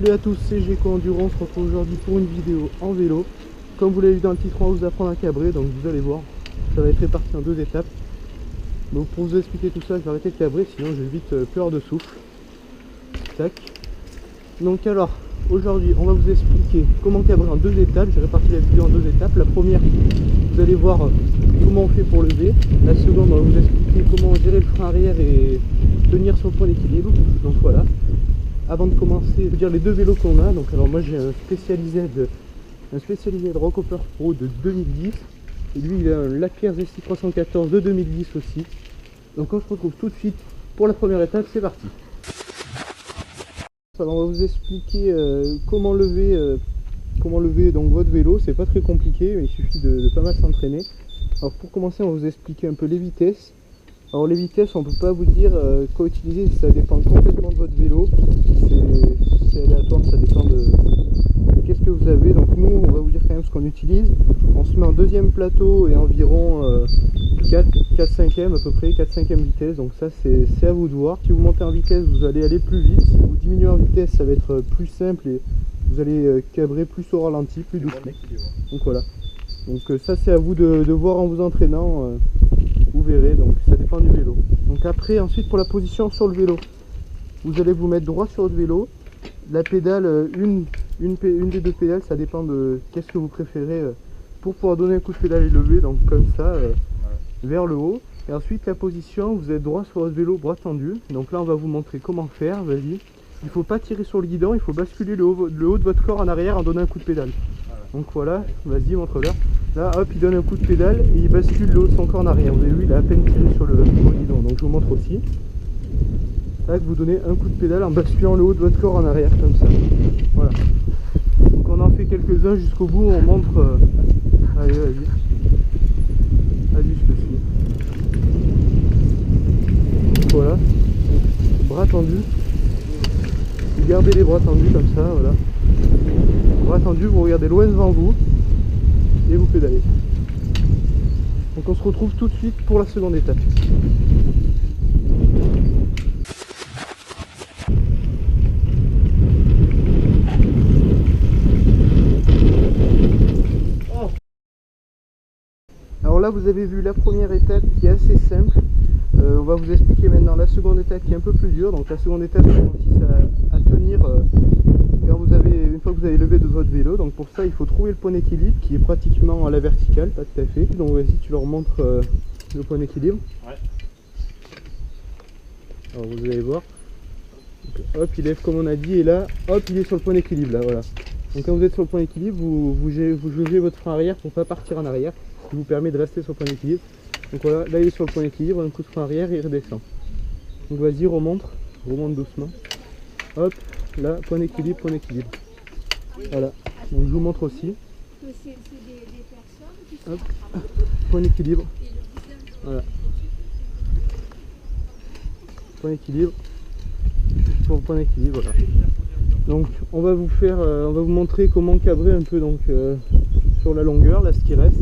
Salut à tous, c'est Géco Enduro, on se retrouve aujourd'hui pour une vidéo en vélo. Comme vous l'avez vu dans le titre, on va vous apprendre à cabrer, donc vous allez voir, ça va être réparti en deux étapes. Donc pour vous expliquer tout ça, je vais arrêter de cabrer, sinon j'ai vite peur de souffle. Tac. Donc alors, aujourd'hui on va vous expliquer comment cabrer en deux étapes. J'ai réparti la vidéo en deux étapes. La première, vous allez voir comment on fait pour lever. La seconde, on va vous expliquer comment gérer le frein arrière et tenir sur le point d'équilibre. Donc voilà. Avant de commencer, je vais dire les deux vélos qu'on a. Donc alors moi j'ai un spécialisé de Rockhopper Pro de 2010. Et lui il a un Lapierre ZC 314 de 2010 aussi. Donc on se retrouve tout de suite pour la première étape, c'est parti. Alors on va vous expliquer comment lever donc votre vélo. C'est pas très compliqué, mais il suffit de pas mal s'entraîner. Alors pour commencer, on va vous expliquer un peu les vitesses. Alors les vitesses, on peut pas vous dire quoi utiliser, ça dépend complètement de votre vélo. C'est aléatoire, ça dépend de qu'est-ce que vous avez. Donc nous, on va vous dire quand même ce qu'on utilise. On se met en deuxième plateau et environ 4/5e à peu près, 4/5e vitesse. Donc ça c'est à vous de voir. Si vous montez en vitesse, vous allez aller plus vite. Si vous diminuez en vitesse, ça va être plus simple et vous allez cabrer plus au ralenti, plus doucement. Donc voilà. Donc ça c'est à vous de voir en vous entraînant. Vous verrez, donc ça dépend du vélo. Donc après, ensuite pour la position sur le vélo, vous allez vous mettre droit sur votre vélo. La pédale, une des deux pédales, ça dépend de qu'est-ce que vous préférez pour pouvoir donner un coup de pédale et lever, donc comme ça, vers le haut. Et ensuite la position, vous êtes droit sur votre vélo, bras tendu. Donc là on va vous montrer comment faire, vas-y. Il ne faut pas tirer sur le guidon, il faut basculer le haut de votre corps en arrière en donnant un coup de pédale. Donc voilà, vas-y, montre-leur. Là, hop, il donne un coup de pédale et il bascule le haut de son corps en arrière. Vous avez vu, il a à peine tiré sur le guidon. Donc je vous montre aussi. Là, vous donnez un coup de pédale en basculant le haut de votre corps en arrière, comme ça. Voilà. Donc on en fait quelques-uns jusqu'au bout, on montre... Allez, vas-y. Vas-y, je te suis. Voilà. Donc, bras tendus. Vous gardez les bras tendus comme ça, voilà. Bras tendus, vous regardez loin devant vous et vous pédalez. Donc on se retrouve tout de suite pour la seconde étape. Alors là vous avez vu la première étape qui est assez simple. On va vous expliquer maintenant la seconde étape qui est un peu plus dure. Donc la seconde étape consiste à tenir une fois que vous avez levé de votre vélo. Donc pour ça il faut trouver le point d'équilibre qui est pratiquement à la verticale, pas tout à fait. Donc vas-y, tu leur montres le point d'équilibre. Ouais. Alors vous allez voir. Donc, hop, il lève comme on a dit et là, hop, il est sur le point d'équilibre là, voilà. Donc quand vous êtes sur le point d'équilibre, vous jaugez votre frein arrière pour ne pas partir en arrière, ce qui vous permet de rester sur le point d'équilibre. Donc voilà, là il est sur le point d'équilibre, un coup de frein arrière et il redescend. Donc vas-y, remonte doucement. Hop, là, point d'équilibre, point d'équilibre. Voilà, donc je vous montre aussi. Hop, point d'équilibre. Voilà. Point d'équilibre. Pour point d'équilibre, voilà. Donc on va vous montrer comment cabrer un peu donc sur la longueur, là ce qui reste.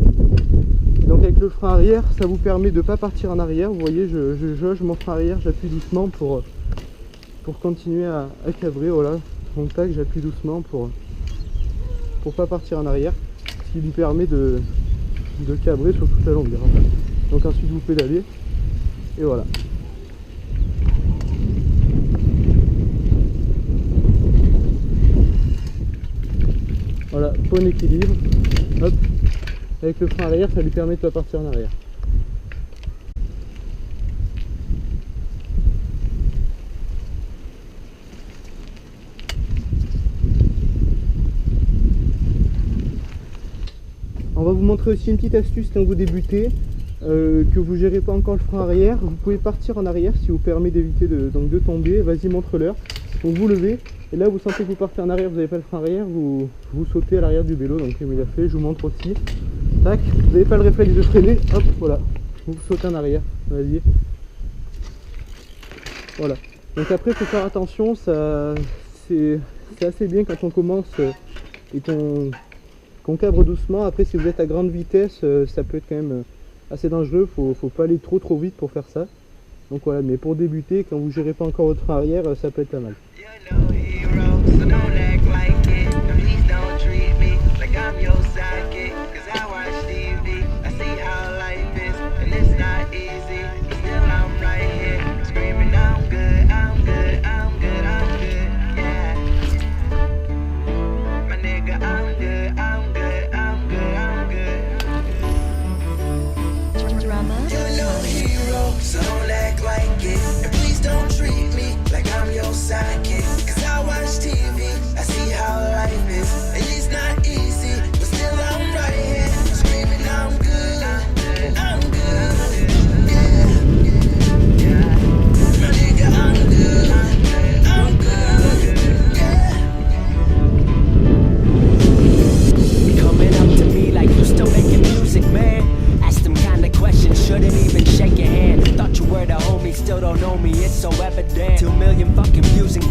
Donc avec le frein arrière, ça vous permet de ne pas partir en arrière. Vous voyez, je jauge mon frein arrière, j'appuie doucement pour continuer à cabrer. Voilà, donc tac, j'appuie doucement pour pas partir en arrière, ce qui nous permet de cabrer sur toute la longueur. Donc ensuite vous pédalez et voilà. Voilà, point d'équilibre. Hop. Avec le frein arrière, ça lui permet de ne pas partir en arrière. On va vous montrer aussi une petite astuce quand vous débutez, que vous ne gérez pas encore le frein arrière. Vous pouvez partir en arrière si vous permet d'éviter de tomber. Vas-y, montre-leur. Donc vous levez et là vous sentez que vous partez en arrière, vous n'avez pas le frein arrière, vous sautez à l'arrière du vélo. Donc comme il a fait, je vous montre aussi. Tac, vous n'avez pas le réflexe de freiner, hop, voilà. Vous sautez en arrière, vas-y. Voilà. Donc après il faut faire attention, c'est assez bien quand on commence et qu'on cabre doucement. Après si vous êtes à grande vitesse, ça peut être quand même assez dangereux, faut pas aller trop vite pour faire ça. Donc voilà, mais pour débuter, quand vous gérez pas encore votre frein arrière, ça peut être pas mal. swear the homies still don't know me, it's so evident. 2 million fucking views and